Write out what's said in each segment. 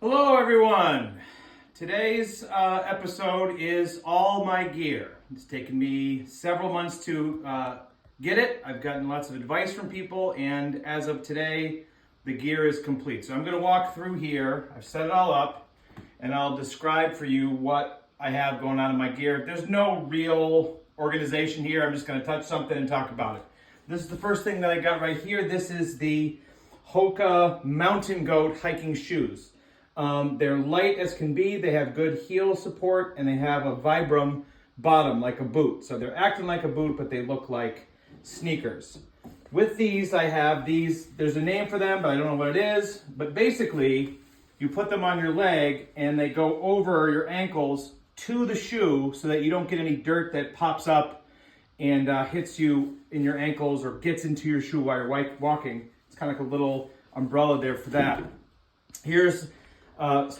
Hello everyone! Today's episode is all my gear. It's taken me several months to get it. I've gotten lots of advice from people, and as of today, the gear is complete. So I'm going to walk through here. I've set it all up, and I'll describe for you what I have going on in my gear. There's no real organization here. I'm just going to touch something and talk about it. This is the first thing that I got right here. This is the Hoka Mountain Goat hiking shoes. They're light as can be, they have good heel support, and they have a Vibram bottom like a boot. So they're acting like a boot, but they look like sneakers. With these, I have these, there's a name for them, but I don't know what it is. But basically, you put them on your leg and they go over your ankles to the shoe so that you don't get any dirt that pops up and hits you in your ankles or gets into your shoe while you're walking. It's kind of like a little umbrella there for that. Here's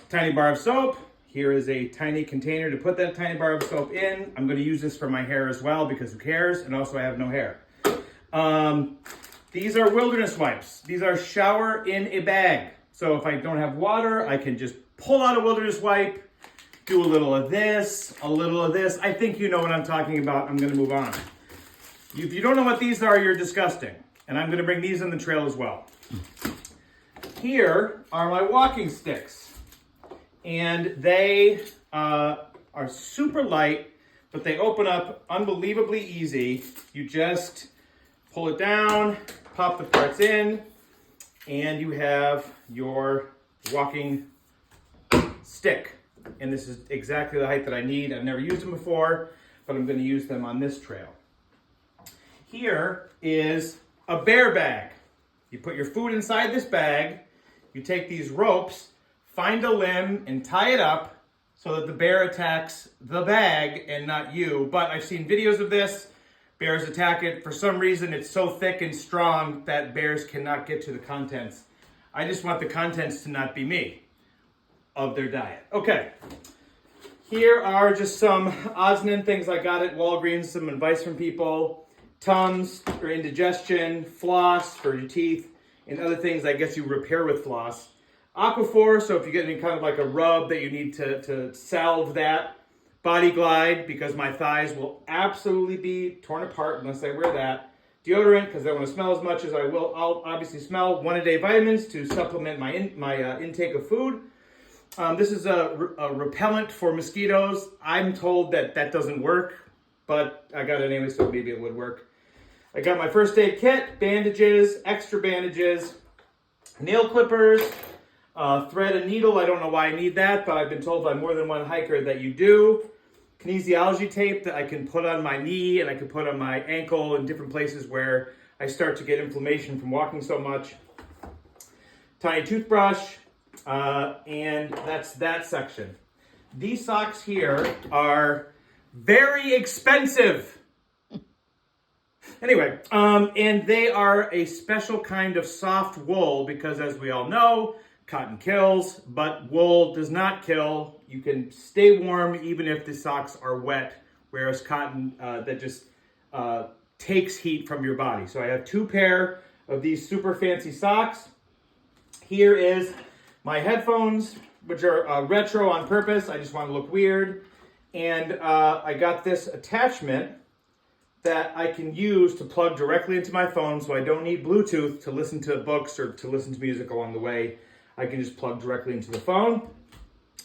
tiny bar of soap. Here is a tiny container to put that tiny bar of soap in. I'm going to use this for my hair as well because who cares? And also I have no hair. These are wilderness wipes. These are shower in a bag. So if I don't have water, I can just pull out a wilderness wipe, do a little of this, a little of this. I think you know what I'm talking about. I'm going to move on. If you don't know what these are, you're disgusting. And I'm going to bring these on the trail as well. Here are my walking sticks. And they are super light, but they open up unbelievably easy. You just pull it down, pop the parts in, and you have your walking stick. And this is exactly the height that I need. I've never used them before, but I'm going to use them on this trail. Here is a bear bag. You put your food inside this bag. You take these ropes, find a limb and tie it up so that the bear attacks the bag and not you. But I've seen videos of this. Bears attack it. For some reason, it's so thick and strong that bears cannot get to the contents. I just want the contents to not be me of their diet. Okay. Here are just some odds and ends things I got at Walgreens, some advice from people. Tums for indigestion, floss for your teeth, and other things I guess you repair with floss. Aquaphor, so if you get any kind of like a rub that you need to salve that. Body Glide, because my thighs will absolutely be torn apart unless I wear that. Deodorant, because I don't want to smell as much as I will. I'll obviously smell. 1-a-day vitamins to supplement my intake of food. This is a repellent for mosquitoes. I'm told that doesn't work, but I got it anyway, so maybe it would work. I got my first aid kit, bandages, extra bandages, nail clippers, thread and needle. I don't know why I need that, but I've been told by more than one hiker that you do. Kinesiology tape that I can put on my knee and I can put on my ankle and different places where I start to get inflammation from walking so much. Tiny toothbrush, and that's that section. These socks here are very expensive. Anyway, and they are a special kind of soft wool because, as we all know, cotton kills, but wool does not kill. You can stay warm even if the socks are wet, whereas cotton that just takes heat from your body. So I have 2 pair of these super fancy socks. Here is my headphones, which are retro on purpose. I just want to look weird. And I got this attachment that I can use to plug directly into my phone, so I don't need Bluetooth to listen to books or to listen to music along the way. I can just plug directly into the phone.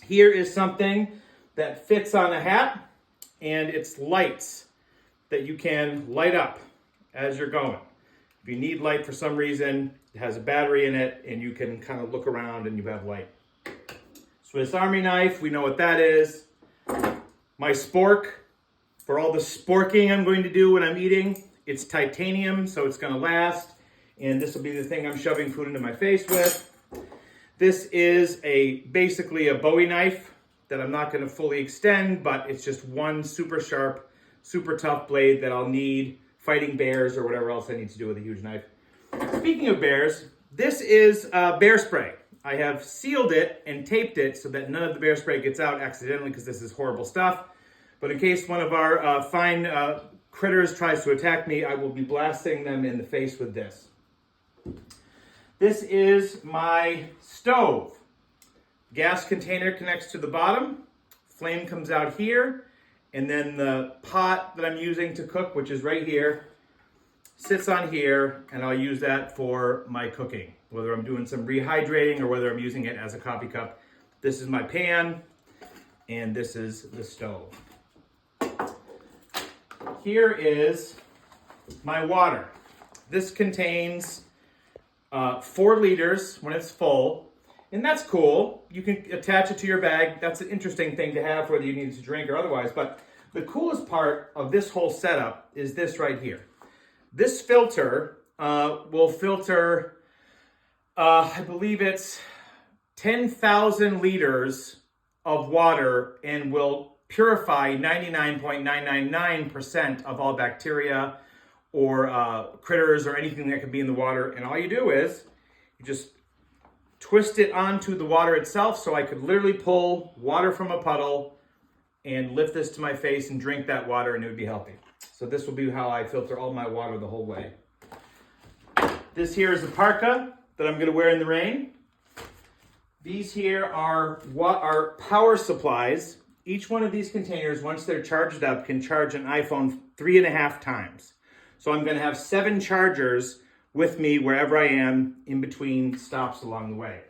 Here is something that fits on a hat, and it's lights that you can light up as you're going. If you need light for some reason, it has a battery in it, and you can kind of look around and you have light. Swiss Army knife, we know what that is. My spork, for all the sporking I'm going to do when I'm eating, it's titanium, so it's going to last. And this will be the thing I'm shoving food into my face with. This is basically a Bowie knife that I'm not going to fully extend, but it's just one super sharp, super tough blade that I'll need fighting bears or whatever else I need to do with a huge knife. Speaking of bears, this is bear spray. I have sealed it and taped it so that none of the bear spray gets out accidentally because this is horrible stuff. But in case one of our fine critters tries to attack me, I will be blasting them in the face with this. This is my stove. gas container connects to the bottom, flame comes out here, and then the pot that I'm using to cook, which is right here, sits on here, and I'll use that for my cooking, whether I'm doing some rehydrating or whether I'm using it as a coffee cup. This is my pan, and this is the stove. Here is my water. This contains 4 liters when it's full, and that's cool. You can attach it to your bag. That's an interesting thing to have, whether you need it to drink or otherwise. But the coolest part of this whole setup is this right here. This filter will filter, I believe it's 10,000 liters of water and will purify 99.999% of all bacteria or critters or anything that could be in the water. And all you do is you just twist it onto the water itself, so I could literally pull water from a puddle and lift this to my face and drink that water, and it would be healthy. So this will be how I filter all my water the whole way. This here is a parka that I'm going to wear in the rain. These here are what are power supplies. Each one of these containers, once they're charged up, can charge an iPhone 3.5 times. So I'm going to have 7 chargers with me wherever I am in between stops along the way.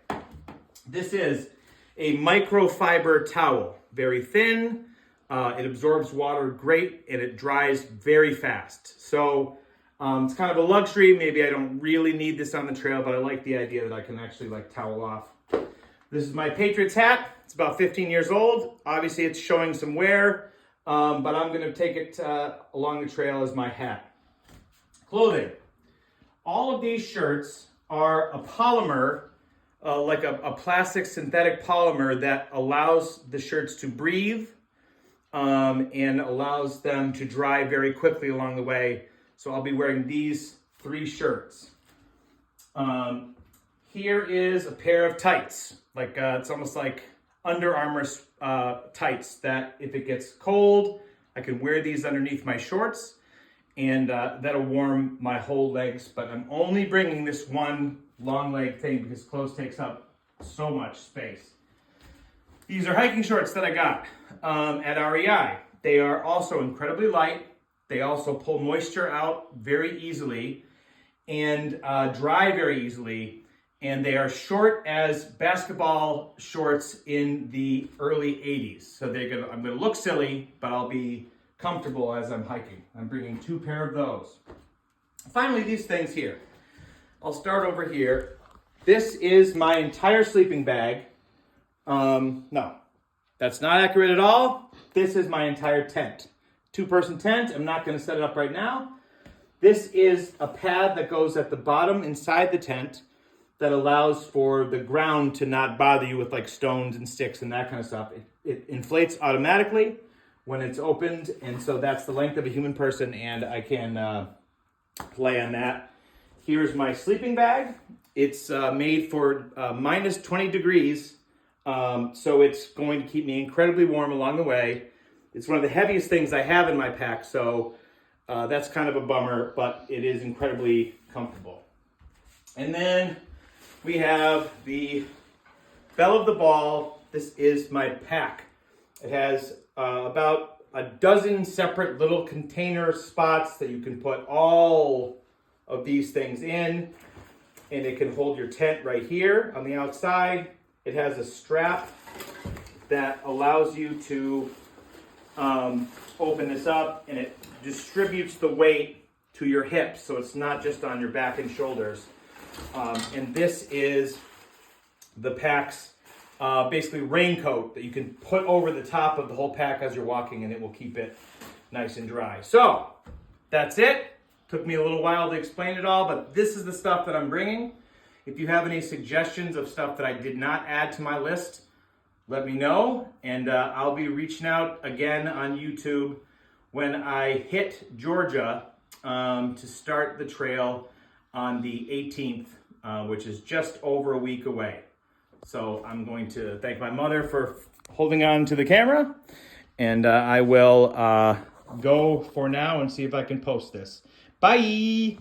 This is a microfiber towel, very thin. It absorbs water great, and it dries very fast. So it's kind of a luxury. Maybe I don't really need this on the trail, but I like the idea that I can actually towel off. This is my Patriots hat. It's about 15 years old. Obviously, it's showing some wear, but I'm going to take it along the trail as my hat. Clothing. All of these shirts are a polymer, like a plastic synthetic polymer that allows the shirts to breathe and allows them to dry very quickly along the way. So I'll be wearing these 3 shirts. Here is a pair of tights. It's almost like Under Armour tights that if it gets cold, I can wear these underneath my shorts, and that'll warm my whole legs. But I'm only bringing this one long leg thing because clothes takes up so much space. These are hiking shorts that I got at REI. They are also incredibly light. They also pull moisture out very easily and dry very easily. And they are short as basketball shorts in the early 80s. So I'm gonna look silly, but I'll be comfortable as I'm hiking. I'm bringing 2 pair of those. Finally, these things here. I'll start over here. This is my entire sleeping bag. No, that's not accurate at all. This is my entire tent. 2-person tent. I'm not going to set it up right now. This is a pad that goes at the bottom inside the tent that allows for the ground to not bother you with stones and sticks and that kind of stuff. It inflates automatically when it's opened, and so that's the length of a human person, and I can lay on that. Here's my sleeping bag. It's made for minus 20 degrees, so it's going to keep me incredibly warm along the way. It's one of the heaviest things I have in my pack, so that's kind of a bummer, but it is incredibly comfortable. And then we have the bell of the ball. This is my pack. It has about a dozen separate little container spots that you can put all of these things in, and it can hold your tent right here on the outside. It has a strap that allows you to open this up, and it distributes the weight to your hips, so it's not just on your back and shoulders. And this is the pack's basically raincoat that you can put over the top of the whole pack as you're walking, and it will keep it nice and dry. So that's it. Took me a little while to explain it all, but this is the stuff that I'm bringing. If you have any suggestions of stuff that I did not add to my list, let me know, and I'll be reaching out again on YouTube when I hit Georgia to start the trail on the 18th, which is just over a week away. So I'm going to thank my mother for holding on to the camera, and I will go for now and see if I can post this. Bye!